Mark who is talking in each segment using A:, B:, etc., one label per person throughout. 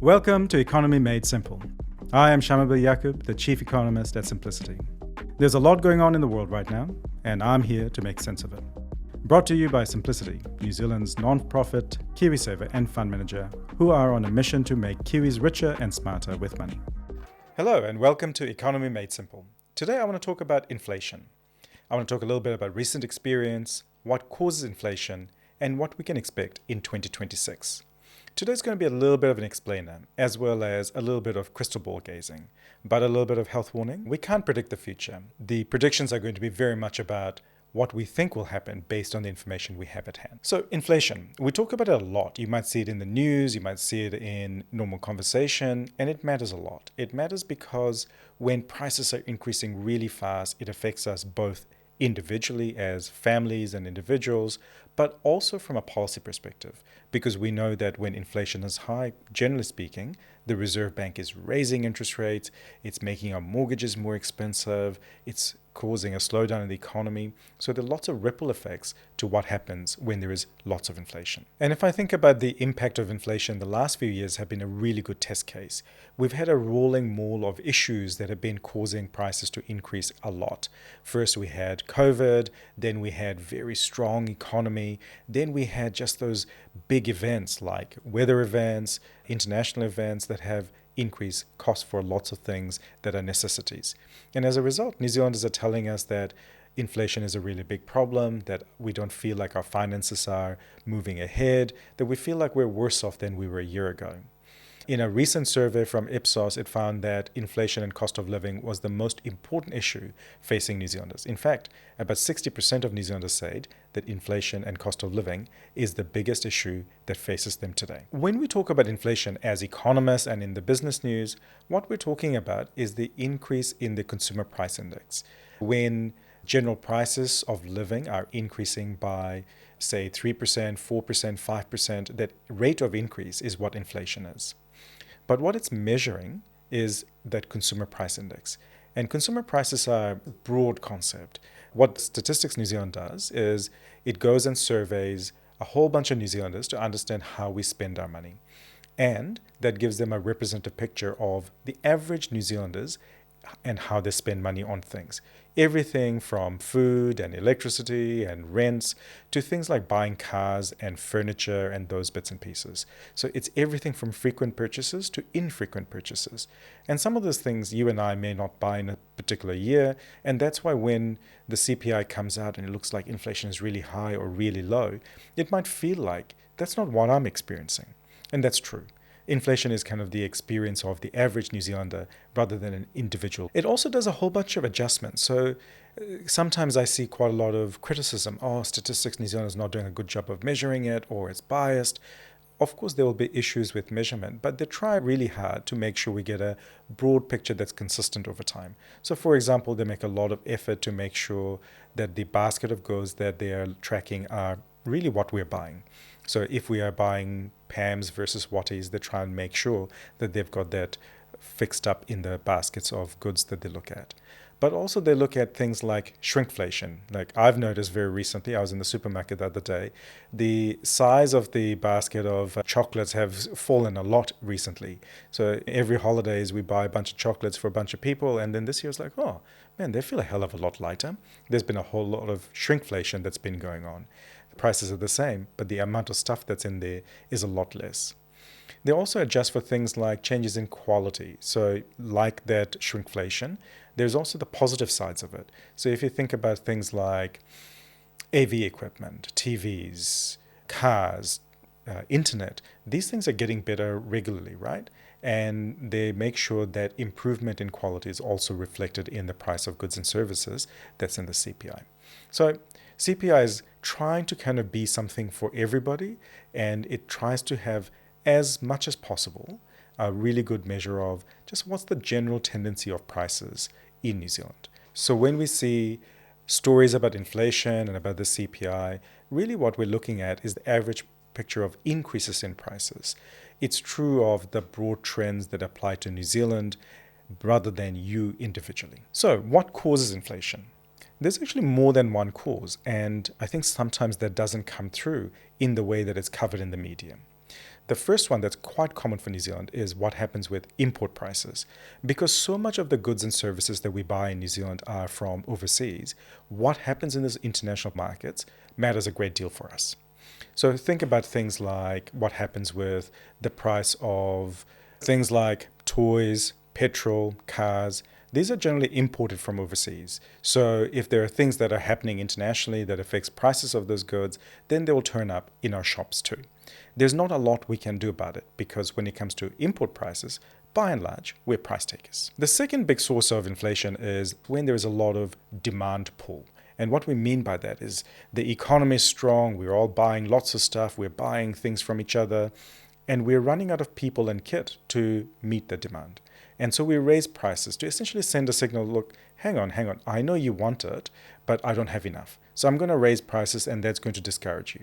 A: Welcome to Economy Made Simple. I am Shamubeel Eaqub, the Chief Economist at Simplicity. There's a lot going on in the world right now, and I'm here to make sense of it. Brought to you by Simplicity, New Zealand's non-profit KiwiSaver and fund manager, who are on a mission to make Kiwis richer and smarter with money. Hello, and welcome to Economy Made Simple. Today I want to talk about inflation. I want to talk a little bit about recent experience, what causes inflation, and what we can expect in 2026. Today's going to be a little bit of an explainer, as well as a little bit of crystal ball gazing, but a little bit of health warning. We can't predict the future. The predictions are going to be very much about what we think will happen based on the information we have at hand. So inflation, we talk about it a lot. You might see it in the news, you might see it in normal conversation, and it matters a lot. It matters because when prices are increasing really fast, it affects us both individually as families and individuals, but also from a policy perspective, because we know that when inflation is high, generally speaking, the Reserve Bank is raising interest rates, it's making our mortgages more expensive, it's causing a slowdown in the economy. So there are lots of ripple effects to what happens when there is lots of inflation. And if I think about the impact of inflation, the last few years have been a really good test case. We've had a rolling maul of issues that have been causing prices to increase a lot. First we had COVID, then we had very strong economy, then we had just those big events like weather events, international events that have increased costs for lots of things that are necessities. And as a result, New Zealanders are telling us that inflation is a really big problem, that we don't feel like our finances are moving ahead, that we feel like we're worse off than we were a year ago. In a recent survey from Ipsos, it found that inflation and cost of living was the most important issue facing New Zealanders. In fact, about 60% of New Zealanders said that inflation and cost of living is the biggest issue that faces them today. When we talk about inflation as economists and in the business news, what we're talking about is the increase in the consumer price index. When general prices of living are increasing by, say, 3%, 4%, 5%, that rate of increase is what inflation is. But what it's measuring is that consumer price index. And consumer prices are a broad concept. What Statistics New Zealand does is it goes and surveys a whole bunch of New Zealanders to understand how we spend our money. And that gives them a representative picture of the average New Zealanders and how they spend money on things. Everything from food and electricity and rents to things like buying cars and furniture and those bits and pieces. So it's everything from frequent purchases to infrequent purchases. And some of those things you and I may not buy in a particular year. And that's why when the CPI comes out and it looks like inflation is really high or really low, it might feel like that's not what I'm experiencing. And that's true. Inflation is kind of the experience of the average New Zealander rather than an individual. It also does a whole bunch of adjustments. So sometimes I see quite a lot of criticism. Oh, Statistics New Zealand is not doing a good job of measuring it, or it's biased. Of course, there will be issues with measurement, but they try really hard to make sure we get a broad picture that's consistent over time. So, for example, they make a lot of effort to make sure that the basket of goods that they are tracking are really what we're buying. So if we are buying Pams versus Watties, they try and make sure that they've got that fixed up in the baskets of goods that they look at. But also they look at things like shrinkflation. Like I've noticed very recently, I was in the supermarket the other day, the size of the basket of chocolates have fallen a lot recently. So every holidays we buy a bunch of chocolates for a bunch of people, and then this year it's like, oh man, they feel a hell of a lot lighter. There's been a whole lot of shrinkflation that's been going on. The prices are the same, but the amount of stuff that's in there is a lot less. They also adjust for things like changes in quality. So like that shrinkflation, there's also the positive sides of it. So if you think about things like AV equipment, TVs, cars, internet, these things are getting better regularly, right? And they make sure that improvement in quality is also reflected in the price of goods and services that's in the CPI. So CPI is trying to kind of be something for everybody, and it tries to have as much as possible a really good measure of just what's the general tendency of prices in New Zealand. So when we see stories about inflation and about the CPI, really what we're looking at is the average picture of increases in prices. It's true of the broad trends that apply to New Zealand rather than you individually. So what causes inflation? There's actually more than one cause, and I think sometimes that doesn't come through in the way that it's covered in the media. The first one that's quite common for New Zealand is what happens with import prices. Because so much of the goods and services that we buy in New Zealand are from overseas, what happens in those international markets matters a great deal for us. So think about things like what happens with the price of things like toys, petrol, cars. These are generally imported from overseas. So if there are things that are happening internationally that affects prices of those goods, then they will turn up in our shops too. There's not a lot we can do about it because when it comes to import prices, by and large, we're price takers. The second big source of inflation is when there is a lot of demand pull. And what we mean by that is the economy is strong, we're all buying lots of stuff, we're buying things from each other, and we're running out of people and kit to meet the demand. And so we raise prices to essentially send a signal, look, hang on, I know you want it, but I don't have enough. So I'm going to raise prices and that's going to discourage you.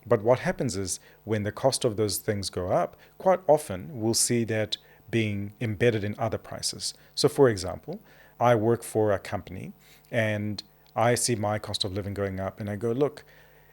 A: But what happens is when the cost of those things go up, quite often we'll see that being embedded in other prices. So for example, I work for a company and I see my cost of living going up and I go, look,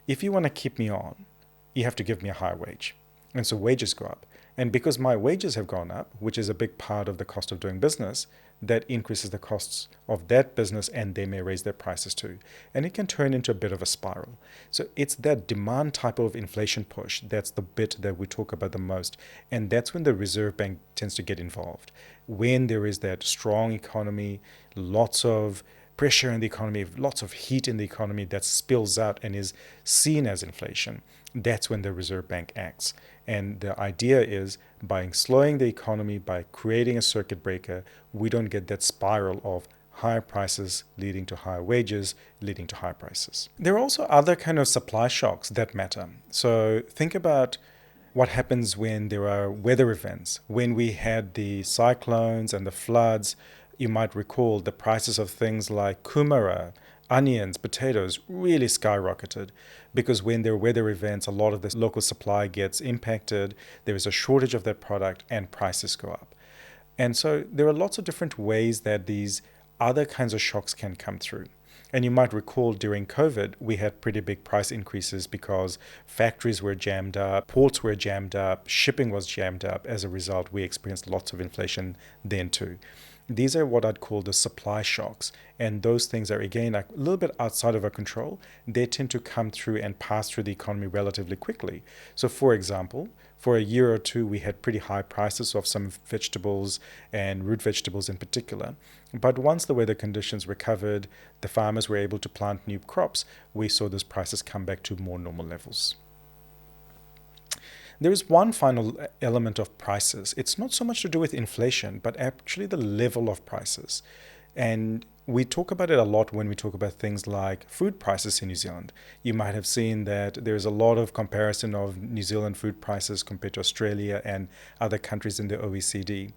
A: if you want to keep me on, you have to give me a higher wage. And so wages go up. And because my wages have gone up, which is a big part of the cost of doing business, that increases the costs of that business and they may raise their prices too. And it can turn into a bit of a spiral. So it's that demand type of inflation push that's the bit that we talk about the most. And that's when the Reserve Bank tends to get involved. When there is that strong economy, lots of pressure in the economy, lots of heat in the economy that spills out and is seen as inflation, that's when the Reserve Bank acts. And the idea is by slowing the economy, by creating a circuit breaker, we don't get that spiral of higher prices leading to higher wages, leading to higher prices. There are also other kind of supply shocks that matter. So think about what happens when there are weather events. When we had the cyclones and the floods, you might recall the prices of things like kumara, onions, potatoes really skyrocketed because when there are weather events, a lot of the local supply gets impacted. There is a shortage of that product and prices go up. And so there are lots of different ways that these other kinds of shocks can come through. And you might recall during COVID, we had pretty big price increases because factories were jammed up, ports were jammed up, shipping was jammed up. As a result, we experienced lots of inflation then too. These are what I'd call the supply shocks. And those things are, again, a little bit outside of our control. They tend to come through and pass through the economy relatively quickly. So, for example, for a year or two, we had pretty high prices of some vegetables and root vegetables in particular. But once the weather conditions recovered, the farmers were able to plant new crops, we saw those prices come back to more normal levels. There is one final element of prices. It's not so much to do with inflation, but actually the level of prices. And we talk about it a lot when we talk about things like food prices in New Zealand. You might have seen that there's a lot of comparison of New Zealand food prices compared to Australia and other countries in the OECD.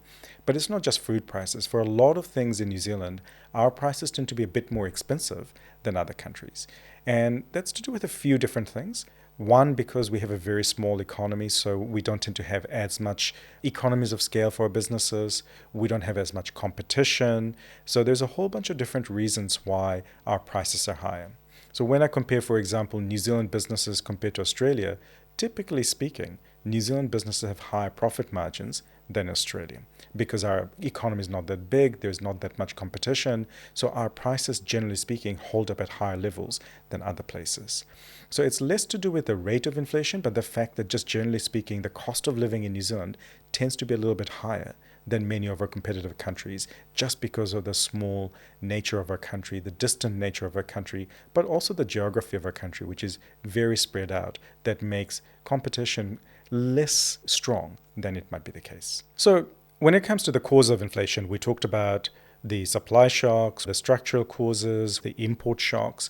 A: But it's not just food prices. For a lot of things in New Zealand, our prices tend to be a bit more expensive than other countries. And that's to do with a few different things. One, because we have a very small economy, so we don't tend to have as much economies of scale for our businesses. We don't have as much competition. So there's a whole bunch of different reasons why our prices are higher. So when I compare, for example, New Zealand businesses compared to Australia, typically speaking, New Zealand businesses have higher profit margins than Australia because our economy is not that big, there's not that much competition, so our prices, generally speaking, hold up at higher levels than other places. So it's less to do with the rate of inflation, but the fact that just generally speaking, the cost of living in New Zealand tends to be a little bit higher than many of our competitive countries, just because of the small nature of our country, the distant nature of our country, but also the geography of our country, which is very spread out, that makes competition less strong than it might be the case. So when it comes to the cause of inflation, we talked about the supply shocks, the structural causes, the import shocks.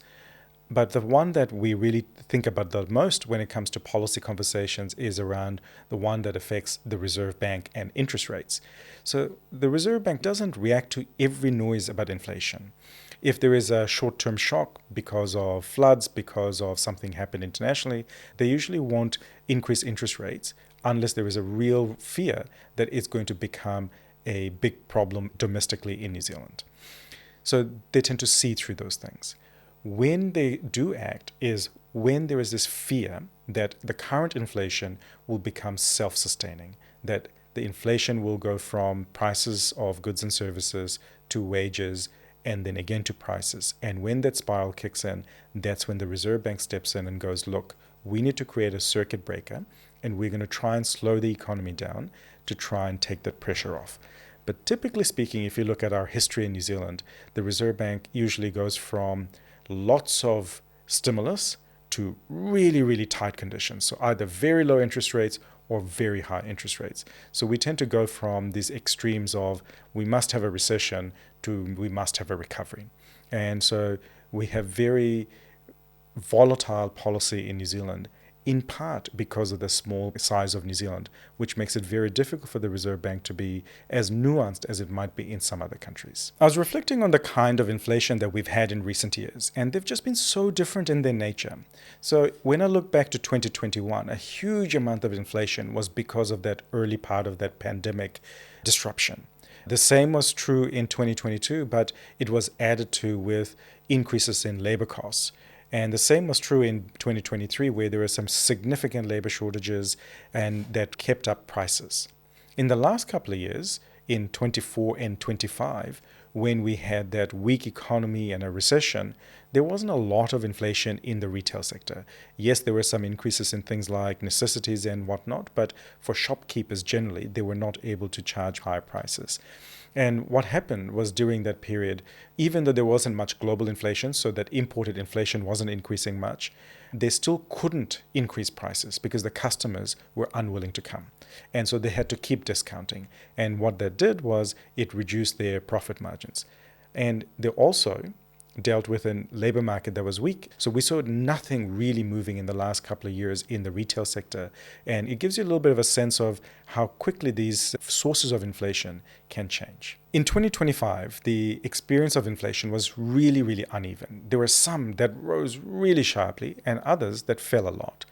A: But the one that we really think about the most when it comes to policy conversations is around the one that affects the Reserve Bank and interest rates. So the Reserve Bank doesn't react to every noise about inflation. If there is a short-term shock because of floods, because of something happened internationally, they usually won't increase interest rates unless there is a real fear that it's going to become a big problem domestically in New Zealand. So they tend to see through those things. When they do act is when there is this fear that the current inflation will become self-sustaining, that the inflation will go from prices of goods and services to wages and then again to prices. And when that spiral kicks in, that's when the Reserve Bank steps in and goes, look, we need to create a circuit breaker and we're going to try and slow the economy down to try and take that pressure off. But typically speaking, if you look at our history in New Zealand, the Reserve Bank usually goes from lots of stimulus to really, really tight conditions. So either very low interest rates or very high interest rates. So we tend to go from these extremes of we must have a recession to we must have a recovery. And so we have very volatile policy in New Zealand, in part because of the small size of New Zealand, which makes it very difficult for the Reserve Bank to be as nuanced as it might be in some other countries. I was reflecting on the kind of inflation that we've had in recent years, and they've just been so different in their nature. So when I look back to 2021, a huge amount of inflation was because of that early part of that pandemic disruption. The same was true in 2022, but it was added to with increases in labor costs. And the same was true in 2023, where there were some significant labor shortages and that kept up prices. In the last couple of years, in 24 and 25, when we had that weak economy and a recession, there wasn't a lot of inflation in the retail sector. Yes, there were some increases in things like necessities and whatnot, but for shopkeepers generally, they were not able to charge higher prices. And what happened was during that period, even though there wasn't much global inflation, so that imported inflation wasn't increasing much, they still couldn't increase prices because the customers were unwilling to come. And so they had to keep discounting. And what that did was it reduced their profit margins. And they also dealt with a labor market that was weak. So we saw nothing really moving in the last couple of years in the retail sector. And it gives you a little bit of a sense of how quickly these sources of inflation can change. In 2025, the experience of inflation was really, really uneven. There were some that rose really sharply and others that fell a lot.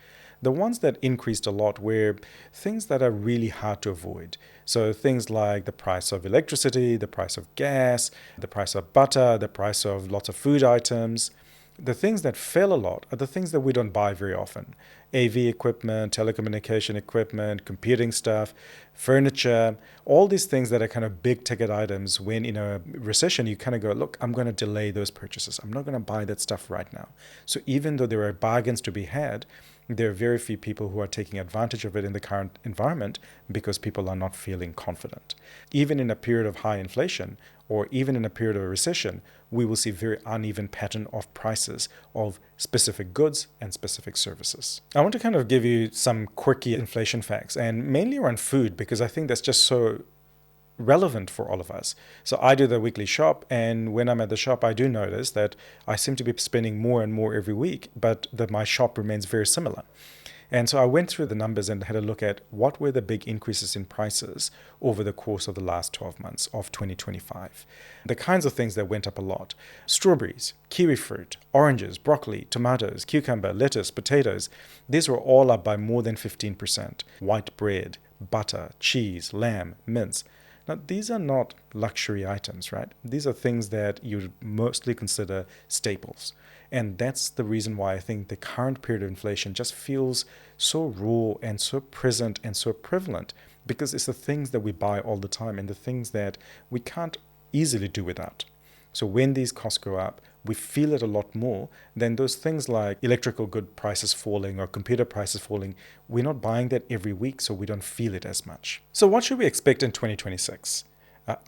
A: The ones that increased a lot were things that are really hard to avoid. So things like the price of electricity, the price of gas, the price of butter, the price of lots of food items. The things that fell a lot are the things that we don't buy very often. AV equipment, telecommunication equipment, computing stuff, furniture, all these things that are kind of big ticket items. When in a recession, you kind of go, look, I'm going to delay those purchases. I'm not going to buy that stuff right now. So even though there are bargains to be had, there are very few people who are taking advantage of it in the current environment because people are not feeling confident. Even in a period of high inflation or even in a period of a recession, we will see very uneven pattern of prices of specific goods and specific services. I want to kind of give you some quirky inflation facts and mainly around food because I think that's just so relevant for all of us. So I do the weekly shop, and when I'm at the shop, I do notice that I seem to be spending more and more every week, but that my shop remains very similar. And so I went through the numbers and had a look at what were the big increases in prices over the course of the last 12 months of 2025. The kinds of things that went up a lot: strawberries, kiwi fruit, oranges, broccoli, tomatoes, cucumber, lettuce, potatoes. These were all up by more than 15%. White bread, butter, cheese, lamb, mince. Now, these are not luxury items, right? These are things that you mostly consider staples. And that's the reason why I think the current period of inflation just feels so raw and so present and so prevalent, because it's the things that we buy all the time and the things that we can't easily do without. So when these costs go up, we feel it a lot more than those things like electrical good prices falling or computer prices falling. We're not buying that every week, so we don't feel it as much. So what should we expect in 2026?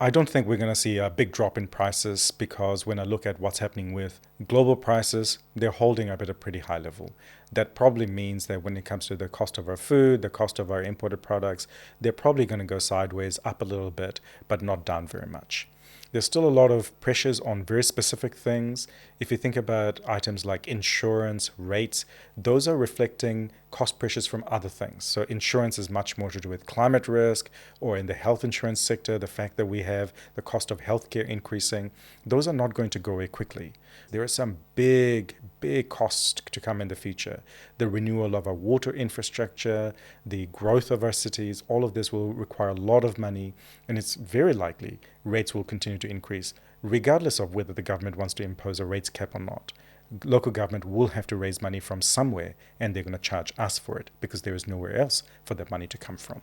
A: I don't think we're going to see a big drop in prices, because when I look at what's happening with global prices, they're holding up at a pretty high level. That probably means that when it comes to the cost of our food, the cost of our imported products, they're probably going to go sideways, up a little bit, but not down very much. There's still a lot of pressures on very specific things. If you think about items like insurance, rates, those are reflecting cost pressures from other things. So insurance is much more to do with climate risk, or in the health insurance sector, the fact that we have the cost of healthcare increasing. Those are not going to go away quickly. There are some big costs to come in the future. The renewal of our water infrastructure, the growth of our cities, all of this will require a lot of money, and it's very likely rates will continue to increase, regardless of whether the government wants to impose a rates cap or not. local government will have to raise money from somewhere, and they're going to charge us for it because there is nowhere else for that money to come from.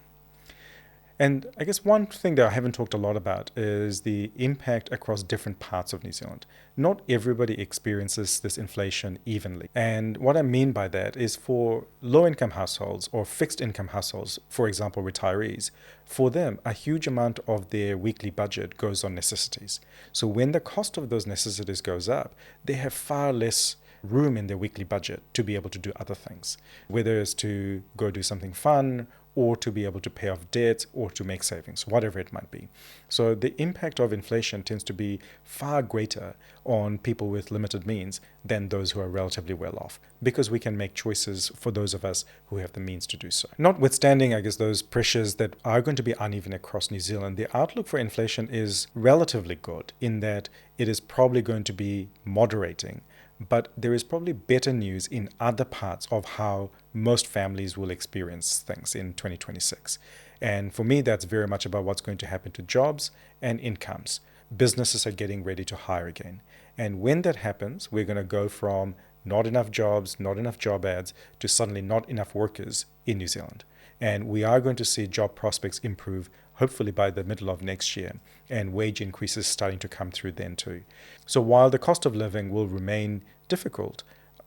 A: And I guess one thing that I haven't talked a lot about is the impact across different parts of New Zealand. Not everybody experiences this inflation evenly. And what I mean by that is for low-income households or fixed-income households, for example, retirees, for them, a huge amount of their weekly budget goes on necessities. So when the cost of those necessities goes up, they have far less room in their weekly budget to be able to do other things, whether it's to go do something fun or to be able to pay off debt or to make savings, whatever it might be. So the impact of inflation tends to be far greater on people with limited means than those who are relatively well off, because we can make choices for those of us who have the means to do so. Notwithstanding, I guess, those pressures that are going to be uneven across New Zealand, the outlook for inflation is relatively good in that it is probably going to be moderating. But there is probably better news in other parts of how most families will experience things in 2026. And for me, that's very much about what's going to happen to jobs and incomes. Businesses are getting ready to hire again. And when that happens, we're going to go from not enough jobs, not enough job ads, to suddenly not enough workers in New Zealand. And we are going to see job prospects improve, hopefully by the middle of next year, and wage increases starting to come through then too. So while the cost of living will remain difficult,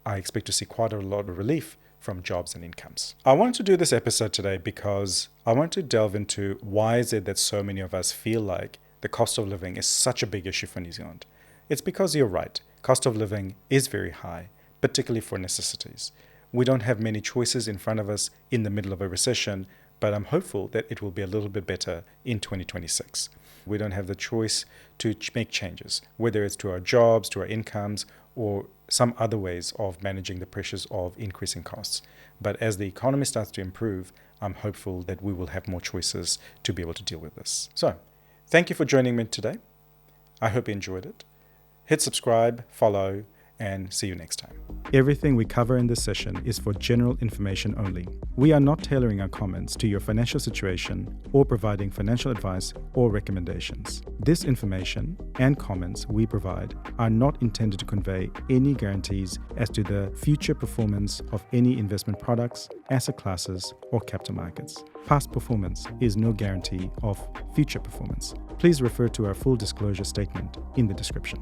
A: I expect to see quite a lot of relief from jobs and incomes. I wanted to do this episode today because I want to delve into why is it that so many of us feel like the cost of living is such a big issue for New Zealand. It's because you're right, cost of living is very high, particularly for necessities. We don't have many choices in front of us in the middle of a recession, but I'm hopeful that it will be a little bit better in 2026. We don't have the choice to make changes, whether it's to our jobs, to our incomes, or some other ways of managing the pressures of increasing costs. But as the economy starts to improve, I'm hopeful that we will have more choices to be able to deal with this. So, thank you for joining me today. I hope you enjoyed it. Hit subscribe, follow, and see you next time. Everything we cover in this session is for general information only. We are not tailoring our comments to your financial situation or providing financial advice or recommendations. This information and comments we provide are not intended to convey any guarantees as to the future performance of any investment products, asset classes, or capital markets. Past performance is no guarantee of future performance. Please refer to our full disclosure statement in the description.